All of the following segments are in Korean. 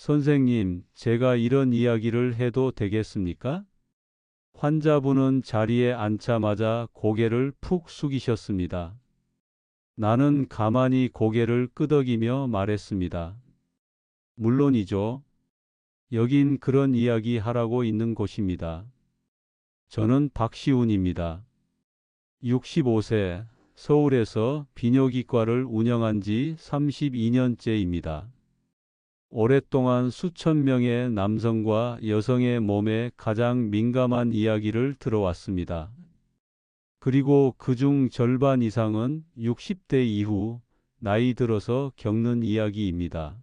선생님, 제가 이런 이야기를 해도 되겠습니까? 환자분은 자리에 앉자마자 고개를 푹 숙이셨습니다. 나는 가만히 고개를 끄덕이며 말했습니다. 물론이죠. 여긴 그런 이야기 하라고 있는 곳입니다. 저는 박시훈입니다. 65세, 서울에서 비뇨기과를 운영한 지 32년째입니다. 오랫동안 수천 명의 남성과 여성의 몸에 가장 민감한 이야기를 들어왔습니다. 그리고 그중 절반 이상은 60대 이후 나이 들어서 겪는 이야기입니다.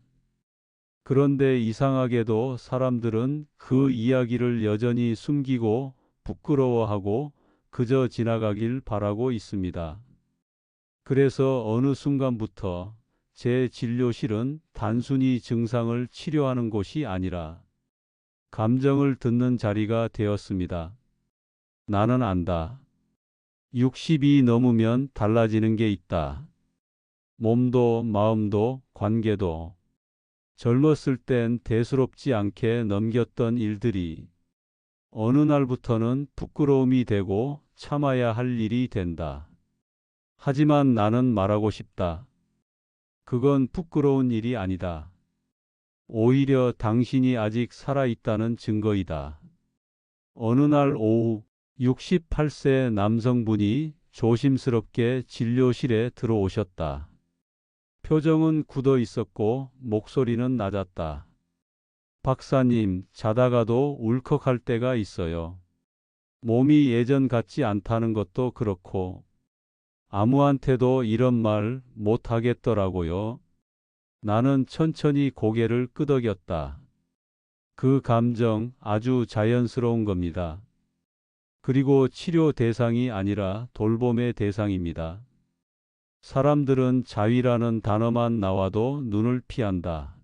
그런데 이상하게도 사람들은 그 이야기를 여전히 숨기고 부끄러워하고 그저 지나가길 바라고 있습니다. 그래서 어느 순간부터 제 진료실은 단순히 증상을 치료하는 곳이 아니라 감정을 듣는 자리가 되었습니다. 나는 안다. 60이 넘으면 달라지는 게 있다. 몸도 마음도 관계도. 젊었을 땐 대수롭지 않게 넘겼던 일들이 어느 날부터는 부끄러움이 되고 참아야 할 일이 된다. 하지만 나는 말하고 싶다. 그건 부끄러운 일이 아니다. 오히려 당신이 아직 살아있다는 증거이다. 어느 날 오후 68세 남성분이 조심스럽게 진료실에 들어오셨다. 표정은 굳어 있었고 목소리는 낮았다. 박사님, 자다가도 울컥할 때가 있어요. 몸이 예전 같지 않다는 것도 그렇고 아무한테도 이런 말 못하겠더라고요. 나는 천천히 고개를 끄덕였다. 그 감정 아주 자연스러운 겁니다. 그리고 치료 대상이 아니라 돌봄의 대상입니다. 사람들은 자위라는 단어만 나와도 눈을 피한다.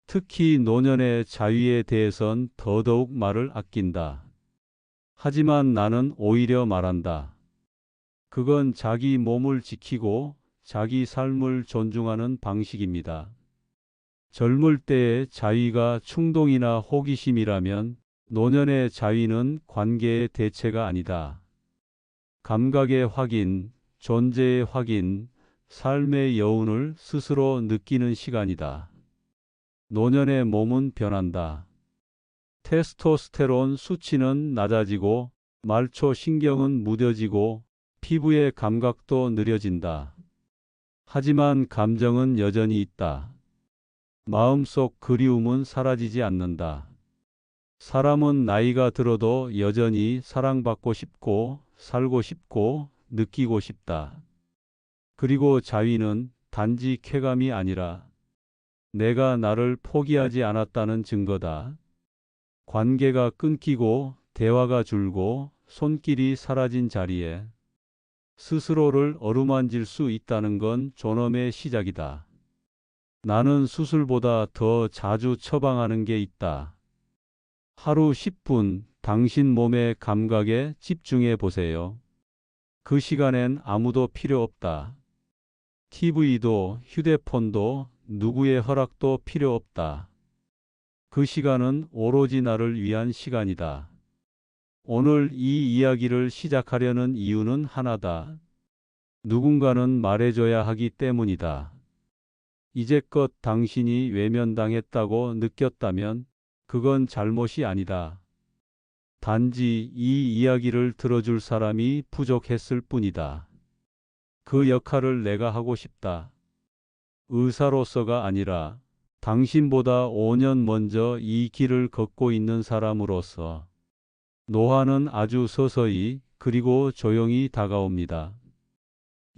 특히 노년의 자위에 대해선 더더욱 말을 아낀다. 하지만 나는 오히려 말한다. 그건 자기 몸을 지키고 자기 삶을 존중하는 방식입니다. 젊을 때의 자위가 충동이나 호기심이라면 노년의 자위는 관계의 대체가 아니다. 감각의 확인, 존재의 확인, 삶의 여운을 스스로 느끼는 시간이다. 노년의 몸은 변한다. 테스토스테론 수치는 낮아지고 말초 신경은 무뎌지고 피부의 감각도 느려진다. 하지만 감정은 여전히 있다. 마음속 그리움은 사라지지 않는다. 사람은 나이가 들어도 여전히 사랑받고 싶고 살고 싶고 느끼고 싶다. 그리고 자위는 단지 쾌감이 아니라 내가 나를 포기하지 않았다는 증거다. 관계가 끊기고 대화가 줄고 손길이 사라진 자리에 스스로를 어루만질 수 있다는 건 존엄의 시작이다. 나는 수술보다 더 자주 처방하는 게 있다. 하루 10분 당신 몸의 감각에 집중해 보세요. 그 시간엔 아무도 필요 없다. TV도 휴대폰도 누구의 허락도 필요 없다. 그 시간은 오로지 나를 위한 시간이다. 오늘 이 이야기를 시작하려는 이유는 하나다. 누군가는 말해줘야 하기 때문이다. 이제껏 당신이 외면당했다고 느꼈다면 그건 잘못이 아니다. 단지 이 이야기를 들어줄 사람이 부족했을 뿐이다. 그 역할을 내가 하고 싶다. 의사로서가 아니라 당신보다 5년 먼저 이 길을 걷고 있는 사람으로서. 노화는 아주 서서히 그리고 조용히 다가옵니다.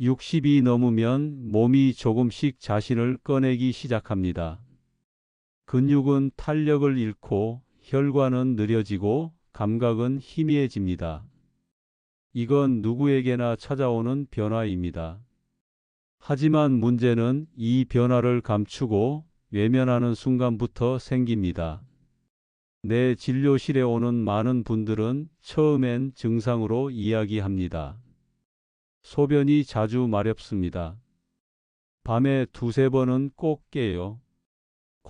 60이 넘으면 몸이 조금씩 자신을 꺼내기 시작합니다. 근육은 탄력을 잃고 혈관은 느려지고 감각은 희미해집니다. 이건 누구에게나 찾아오는 변화입니다. 하지만 문제는 이 변화를 감추고 외면하는 순간부터 생깁니다. 내 진료실에 오는 많은 분들은 처음엔 증상으로 이야기합니다. 소변이 자주 마렵습니다. 밤에 두세 번은 꼭 깨요.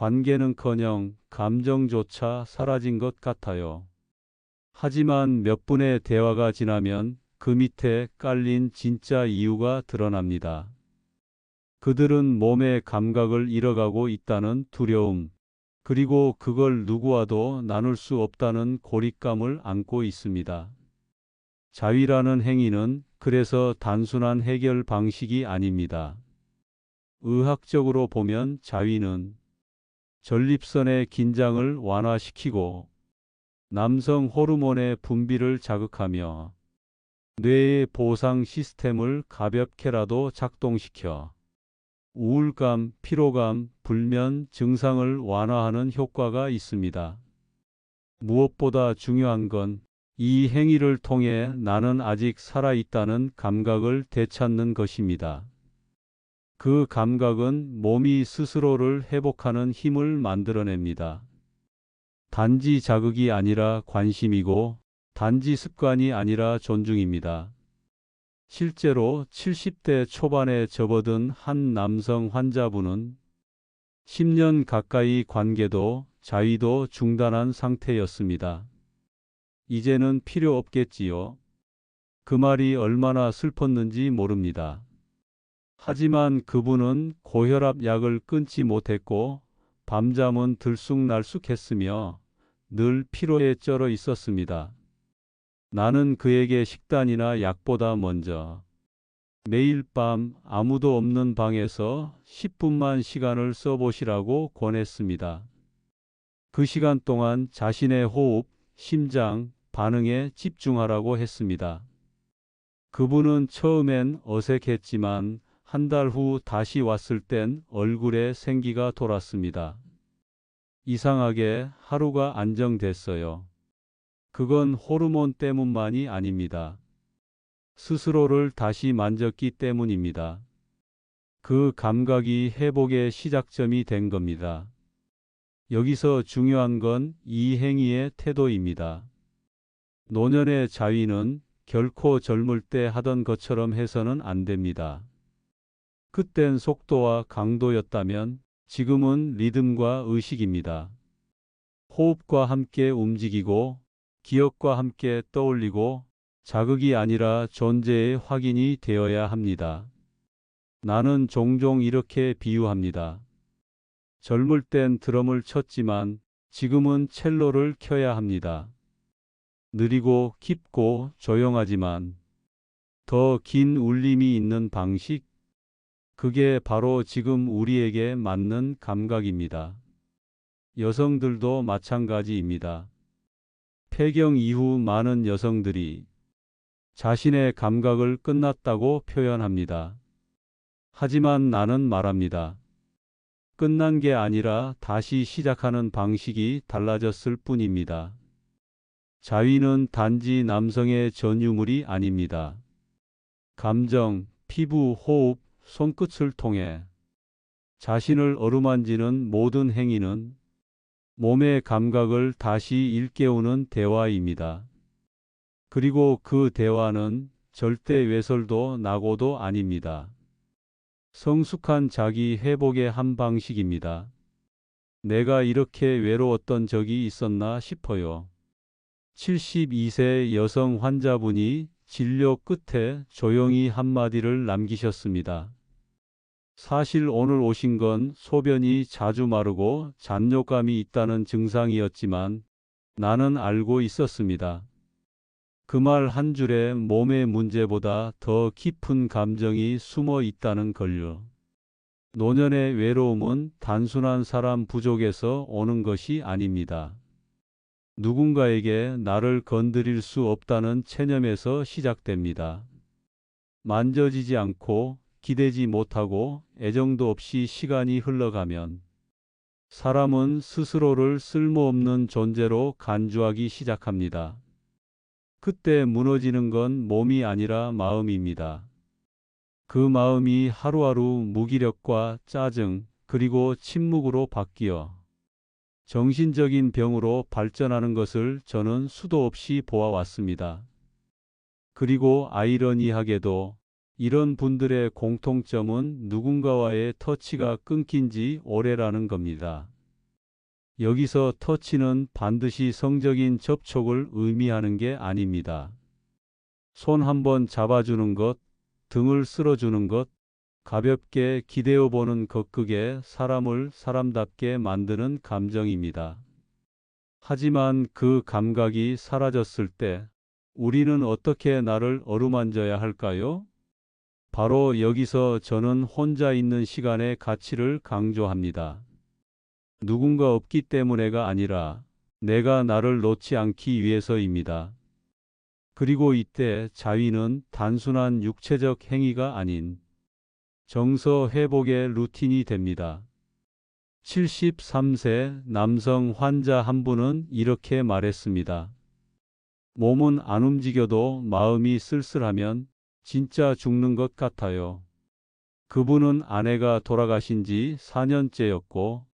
관계는커녕 감정조차 사라진 것 같아요. 하지만 몇 분의 대화가 지나면 그 밑에 깔린 진짜 이유가 드러납니다. 그들은 몸의 감각을 잃어가고 있다는 두려움, 그리고 그걸 누구와도 나눌 수 없다는 고립감을 안고 있습니다. 자위라는 행위는 그래서 단순한 해결 방식이 아닙니다. 의학적으로 보면 자위는 전립선의 긴장을 완화시키고 남성 호르몬의 분비를 자극하며 뇌의 보상 시스템을 가볍게라도 작동시켜 우울감, 피로감, 불면 증상을 완화하는 효과가 있습니다. 무엇보다 중요한 건 이 행위를 통해 나는 아직 살아있다는 감각을 되찾는 것입니다. 그 감각은 몸이 스스로를 회복하는 힘을 만들어냅니다. 단지 자극이 아니라 관심이고, 단지 습관이 아니라 존중입니다. 실제로 70대 초반에 접어든 한 남성 환자분은 10년 가까이 관계도 자위도 중단한 상태였습니다. 이제는 필요 없겠지요. 그 말이 얼마나 슬펐는지 모릅니다. 하지만 그분은 고혈압 약을 끊지 못했고 밤잠은 들쑥날쑥했으며 늘 피로에 쩔어 있었습니다. 나는 그에게 식단이나 약보다 먼저 매일 밤 아무도 없는 방에서 10분만 시간을 써보시라고 권했습니다. 그 시간 동안 자신의 호흡, 심장, 반응에 집중하라고 했습니다. 그분은 처음엔 어색했지만 한 달 후 다시 왔을 땐 얼굴에 생기가 돌았습니다. 이상하게 하루가 안정됐어요. 그건 호르몬 때문만이 아닙니다. 스스로를 다시 만졌기 때문입니다. 그 감각이 회복의 시작점이 된 겁니다. 여기서 중요한 건 이 행위의 태도입니다. 노년의 자위는 결코 젊을 때 하던 것처럼 해서는 안 됩니다. 그땐 속도와 강도였다면 지금은 리듬과 의식입니다. 호흡과 함께 움직이고 기억과 함께 떠올리고 자극이 아니라 존재의 확인이 되어야 합니다. 나는 종종 이렇게 비유합니다. 젊을 땐 드럼을 쳤지만 지금은 첼로를 켜야 합니다. 느리고 깊고 조용하지만 더 긴 울림이 있는 방식, 그게 바로 지금 우리에게 맞는 감각입니다. 여성들도 마찬가지입니다. 폐경 이후 많은 여성들이 자신의 감각을 끝났다고 표현합니다. 하지만 나는 말합니다. 끝난 게 아니라 다시 시작하는 방식이 달라졌을 뿐입니다. 자위는 단지 남성의 전유물이 아닙니다. 감정, 피부, 호흡, 손끝을 통해 자신을 어루만지는 모든 행위는 몸의 감각을 다시 일깨우는 대화입니다. 그리고 그 대화는 절대 외설도 낙오도 아닙니다. 성숙한 자기 회복의 한 방식입니다. 내가 이렇게 외로웠던 적이 있었나 싶어요. 72세 여성 환자분이 진료 끝에 조용히 한마디를 남기셨습니다. 사실 오늘 오신 건 소변이 자주 마르고 잔뇨감이 있다는 증상이었지만 나는 알고 있었습니다. 그 말 한 줄에 몸의 문제보다 더 깊은 감정이 숨어 있다는 걸요. 노년의 외로움은 단순한 사람 부족에서 오는 것이 아닙니다. 누군가에게 나를 건드릴 수 없다는 체념에서 시작됩니다. 만져지지 않고 기대지 못하고 애정도 없이 시간이 흘러가면 사람은 스스로를 쓸모없는 존재로 간주하기 시작합니다. 그때 무너지는 건 몸이 아니라 마음입니다. 그 마음이 하루하루 무기력과 짜증 그리고 침묵으로 바뀌어 정신적인 병으로 발전하는 것을 저는 수도 없이 보아왔습니다. 그리고 아이러니하게도 이런 분들의 공통점은 누군가와의 터치가 끊긴 지 오래라는 겁니다. 여기서 터치는 반드시 성적인 접촉을 의미하는 게 아닙니다. 손 한번 잡아주는 것, 등을 쓸어주는 것, 가볍게 기대어 보는 것, 그게 사람을 사람답게 만드는 감정입니다. 하지만 그 감각이 사라졌을 때 우리는 어떻게 나를 어루만져야 할까요? 바로 여기서 저는 혼자 있는 시간의 가치를 강조합니다. 누군가 없기 때문에가 아니라 내가 나를 놓지 않기 위해서입니다. 그리고 이때 자위는 단순한 육체적 행위가 아닌 정서 회복의 루틴이 됩니다. 73세 남성 환자 한 분은 이렇게 말했습니다. 몸은 안 움직여도 마음이 쓸쓸하면 진짜 죽는 것 같아요. 그분은 아내가 돌아가신 지 4년째였고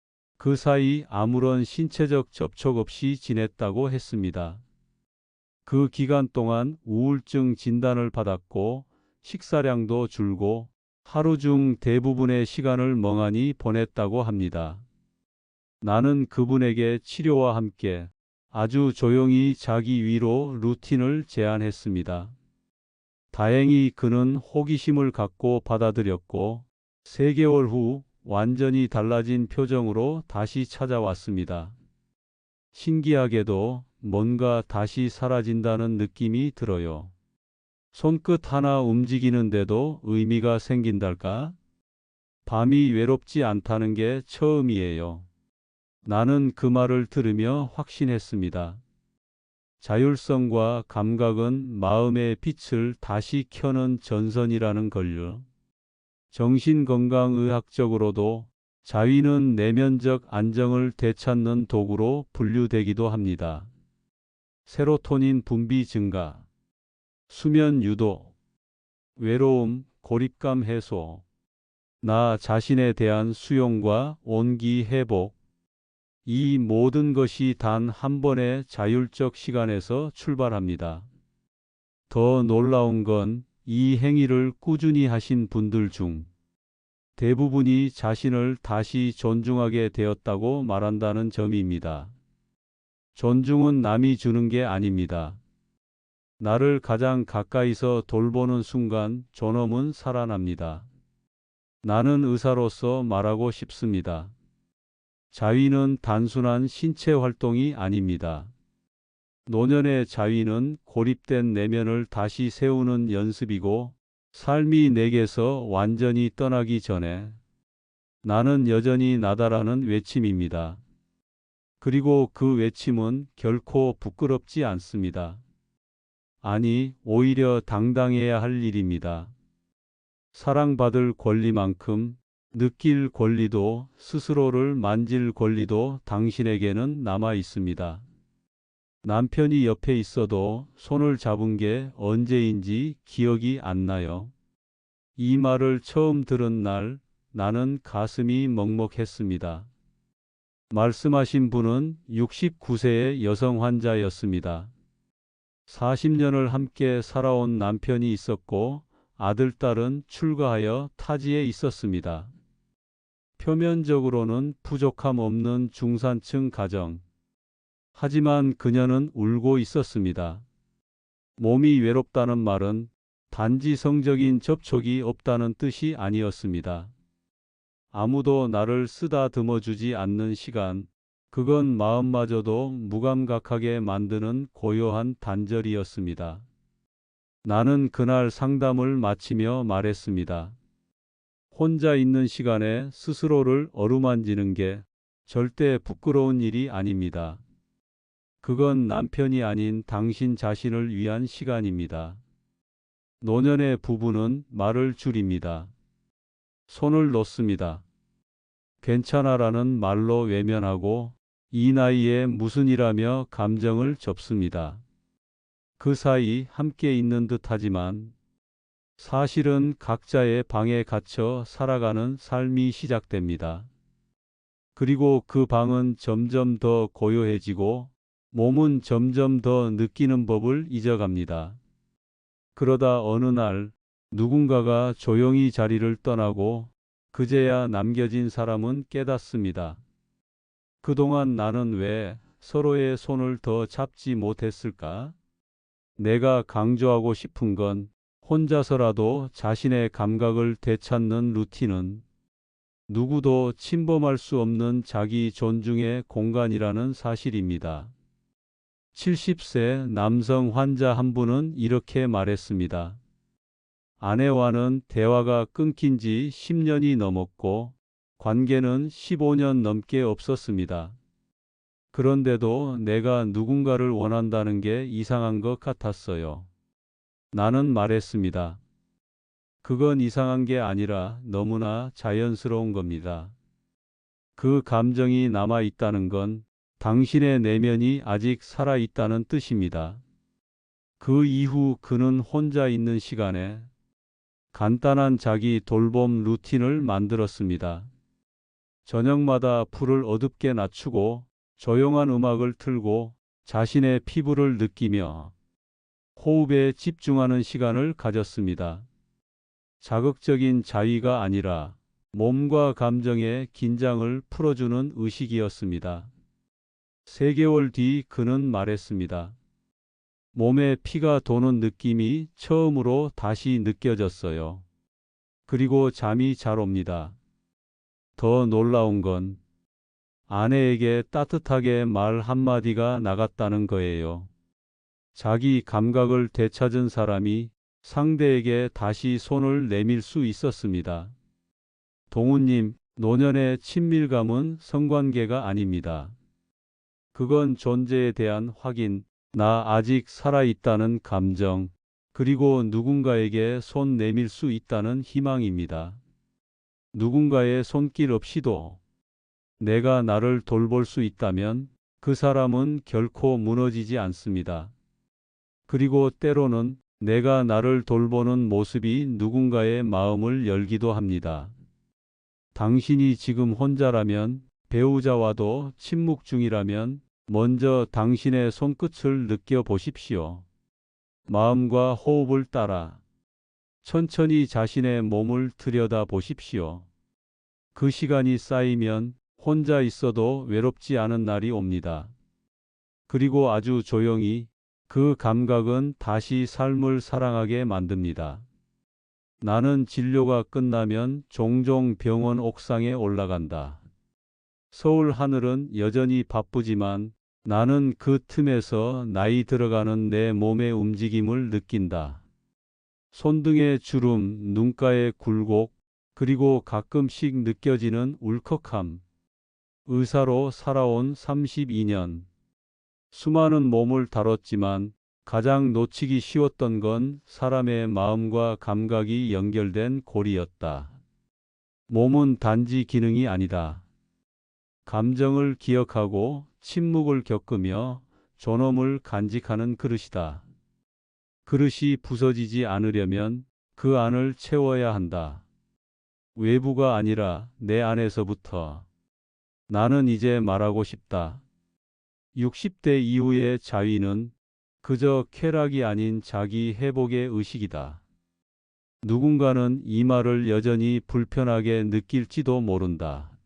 그 사이 아무런 신체적 접촉 없이 지냈다고 했습니다. 그 기간 동안 우울증 진단을 받았고 식사량도 줄고 하루 중 대부분의 시간을 멍하니 보냈다고 합니다. 나는 그분에게 치료와 함께 아주 조용히 자기 위로 루틴을 제안했습니다. 다행히 그는 호기심을 갖고 받아들였고 3개월 후 완전히 달라진 표정으로 다시 찾아왔습니다. 신기하게도 뭔가 다시 사라진다는 느낌이 들어요. 손끝 하나 움직이는데도 의미가 생긴달까? 밤이 외롭지 않다는 게 처음이에요. 나는 그 말을 들으며 확신했습니다. 자율성과 감각은 마음의 빛을 다시 켜는 전선이라는 걸요. 정신건강의학적으로도 자위는 내면적 안정을 되찾는 도구로 분류되기도 합니다. 세로토닌 분비 증가, 수면 유도, 외로움, 고립감 해소, 나 자신에 대한 수용과 온기 회복, 이 모든 것이 단 한 번의 자율적 시간에서 출발합니다. 더 놀라운 건 이 행위를 꾸준히 하신 분들 중 대부분이 자신을 다시 존중하게 되었다고 말한다는 점입니다. 존중은 남이 주는 게 아닙니다. 나를 가장 가까이서 돌보는 순간 존엄은 살아납니다. 나는 의사로서 말하고 싶습니다. 자위는 단순한 신체 활동이 아닙니다. 노년의 자위는 고립된 내면을 다시 세우는 연습이고 삶이 내게서 완전히 떠나기 전에 나는 여전히 나다라는 외침입니다. 그리고 그 외침은 결코 부끄럽지 않습니다. 아니, 오히려 당당해야 할 일입니다. 사랑받을 권리만큼 느낄 권리도 스스로를 만질 권리도 당신에게는 남아 있습니다. 남편이 옆에 있어도 손을 잡은 게 언제인지 기억이 안 나요. 이 말을 처음 들은 날 나는 가슴이 먹먹했습니다. 말씀하신 분은 69세의 여성 환자였습니다. 40년을 함께 살아온 남편이 있었고 아들, 딸은 출가하여 타지에 있었습니다. 표면적으로는 부족함 없는 중산층 가정. 하지만 그녀는 울고 있었습니다. 몸이 외롭다는 말은 단지 성적인 접촉이 없다는 뜻이 아니었습니다. 아무도 나를 쓰다듬어 주지 않는 시간, 그건 마음마저도 무감각하게 만드는 고요한 단절이었습니다. 나는 그날 상담을 마치며 말했습니다. 혼자 있는 시간에 스스로를 어루만지는 게 절대 부끄러운 일이 아닙니다. 그건 남편이 아닌 당신 자신을 위한 시간입니다. 노년의 부부는 말을 줄입니다. 손을 놓습니다. 괜찮아라는 말로 외면하고 이 나이에 무슨 일하며 감정을 접습니다. 그 사이 함께 있는 듯하지만 사실은 각자의 방에 갇혀 살아가는 삶이 시작됩니다. 그리고 그 방은 점점 더 고요해지고 몸은 점점 더 느끼는 법을 잊어갑니다. 그러다 어느 날 누군가가 조용히 자리를 떠나고 그제야 남겨진 사람은 깨닫습니다. 그동안 나는 왜 서로의 손을 더 잡지 못했을까? 내가 강조하고 싶은 건 혼자서라도 자신의 감각을 되찾는 루틴은 누구도 침범할 수 없는 자기 존중의 공간이라는 사실입니다. 70세 남성 환자 한 분은 이렇게 말했습니다. 아내와는 대화가 끊긴 지 10년이 넘었고 관계는 15년 넘게 없었습니다. 그런데도 내가 누군가를 원한다는 게 이상한 것 같았어요. 나는 말했습니다. 그건 이상한 게 아니라 너무나 자연스러운 겁니다. 그 감정이 남아 있다는 건 당신의 내면이 아직 살아 있다는 뜻입니다. 그 이후 그는 혼자 있는 시간에 간단한 자기 돌봄 루틴을 만들었습니다. 저녁마다 불을 어둡게 낮추고 조용한 음악을 틀고 자신의 피부를 느끼며 호흡에 집중하는 시간을 가졌습니다. 자극적인 자위가 아니라 몸과 감정의 긴장을 풀어주는 의식이었습니다. 3개월 뒤 그는 말했습니다. 몸에 피가 도는 느낌이 처음으로 다시 느껴졌어요. 그리고 잠이 잘 옵니다. 더 놀라운 건 아내에게 따뜻하게 말 한마디가 나갔다는 거예요. 자기 감각을 되찾은 사람이 상대에게 다시 손을 내밀 수 있었습니다. 동우님, 노년의 친밀감은 성관계가 아닙니다. 그건 존재에 대한 확인, 나 아직 살아있다는 감정, 그리고 누군가에게 손 내밀 수 있다는 희망입니다. 누군가의 손길 없이도 내가 나를 돌볼 수 있다면 그 사람은 결코 무너지지 않습니다. 그리고 때로는 내가 나를 돌보는 모습이 누군가의 마음을 열기도 합니다. 당신이 지금 혼자라면, 배우자와도 침묵 중이라면 먼저 당신의 손끝을 느껴보십시오. 마음과 호흡을 따라 천천히 자신의 몸을 들여다보십시오. 그 시간이 쌓이면 혼자 있어도 외롭지 않은 날이 옵니다. 그리고 아주 조용히 그 감각은 다시 삶을 사랑하게 만듭니다. 나는 진료가 끝나면 종종 병원 옥상에 올라간다. 서울 하늘은 여전히 바쁘지만 나는 그 틈에서 나이 들어가는 내 몸의 움직임을 느낀다. 손등의 주름, 눈가의 굴곡, 그리고 가끔씩 느껴지는 울컥함. 의사로 살아온 32년. 수많은 몸을 다뤘지만 가장 놓치기 쉬웠던 건 사람의 마음과 감각이 연결된 고리였다. 몸은 단지 기능이 아니다. 감정을 기억하고 침묵을 겪으며 존엄을 간직하는 그릇이다. 그릇이 부서지지 않으려면 그 안을 채워야 한다. 외부가 아니라 내 안에서부터. 나는 이제 말하고 싶다. 60대 이후의 자위는 그저 쾌락이 아닌 자기 회복의 의식이다. 누군가는 이 말을 여전히 불편하게 느낄지도 모른다.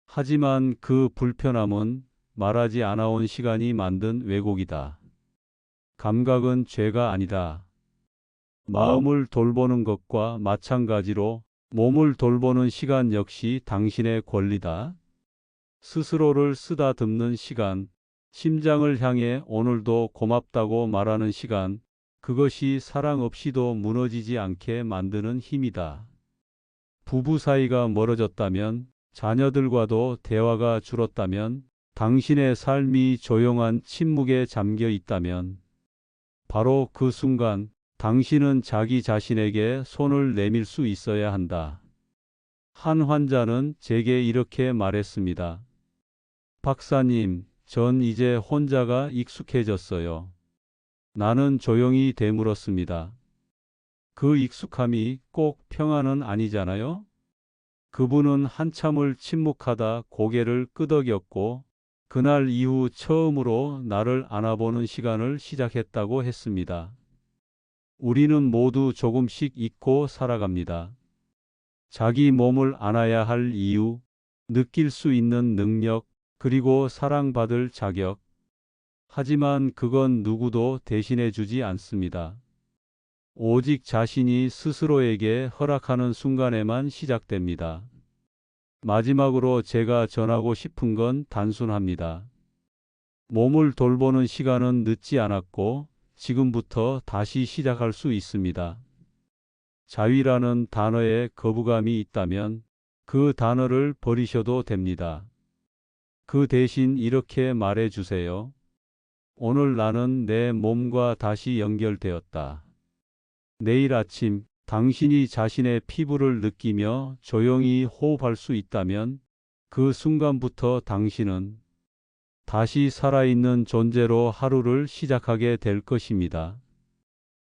하지만 그 불편함은 말하지 않아온 시간이 만든 왜곡이다. 감각은 죄가 아니다. 마음을 돌보는 것과 마찬가지로 몸을 돌보는 시간 역시 당신의 권리다. 스스로를 쓰다듬는 시간, 심장을 향해 오늘도 고맙다고 말하는 시간, 그것이 사랑 없이도 무너지지 않게 만드는 힘이다. 부부 사이가 멀어졌다면, 자녀들과도 대화가 줄었다면, 당신의 삶이 조용한 침묵에 잠겨 있다면, 바로 그 순간 당신은 자기 자신에게 손을 내밀 수 있어야 한다. 한 환자는 제게 이렇게 말했습니다. 박사님, 전 이제 혼자가 익숙해졌어요. 나는 조용히 되물었습니다. 그 익숙함이 꼭 평안은 아니잖아요? 그분은 한참을 침묵하다 고개를 끄덕였고 그날 이후 처음으로 나를 안아보는 시간을 시작했다고 했습니다. 우리는 모두 조금씩 잊고 살아갑니다. 자기 몸을 안아야 할 이유, 느낄 수 있는 능력, 그리고 사랑받을 자격. 하지만 그건 누구도 대신해 주지 않습니다. 오직 자신이 스스로에게 허락하는 순간에만 시작됩니다. 마지막으로 제가 전하고 싶은 건 단순합니다. 몸을 돌보는 시간은 늦지 않았고 지금부터 다시 시작할 수 있습니다. 자위라는 단어에 거부감이 있다면 그 단어를 버리셔도 됩니다. 그 대신 이렇게 말해 주세요. 오늘 나는 내 몸과 다시 연결되었다. 내일 아침 당신이 자신의 피부를 느끼며 조용히 호흡할 수 있다면 그 순간부터 당신은 다시 살아있는 존재로 하루를 시작하게 될 것입니다.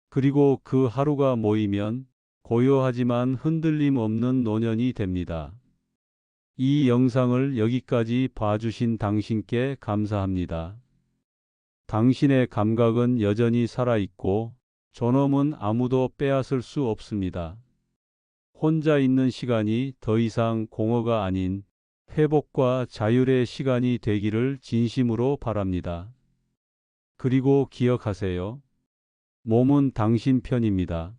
그리고 그 하루가 모이면 고요하지만 흔들림 없는 노년이 됩니다. 이 영상을 여기까지 봐주신 당신께 감사합니다. 당신의 감각은 여전히 살아있고 존엄은 아무도 빼앗을 수 없습니다. 혼자 있는 시간이 더 이상 공허가 아닌 회복과 자율의 시간이 되기를 진심으로 바랍니다. 그리고 기억하세요. 몸은 당신 편입니다.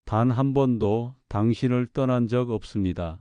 단 한 번도 당신을 떠난 적 없습니다.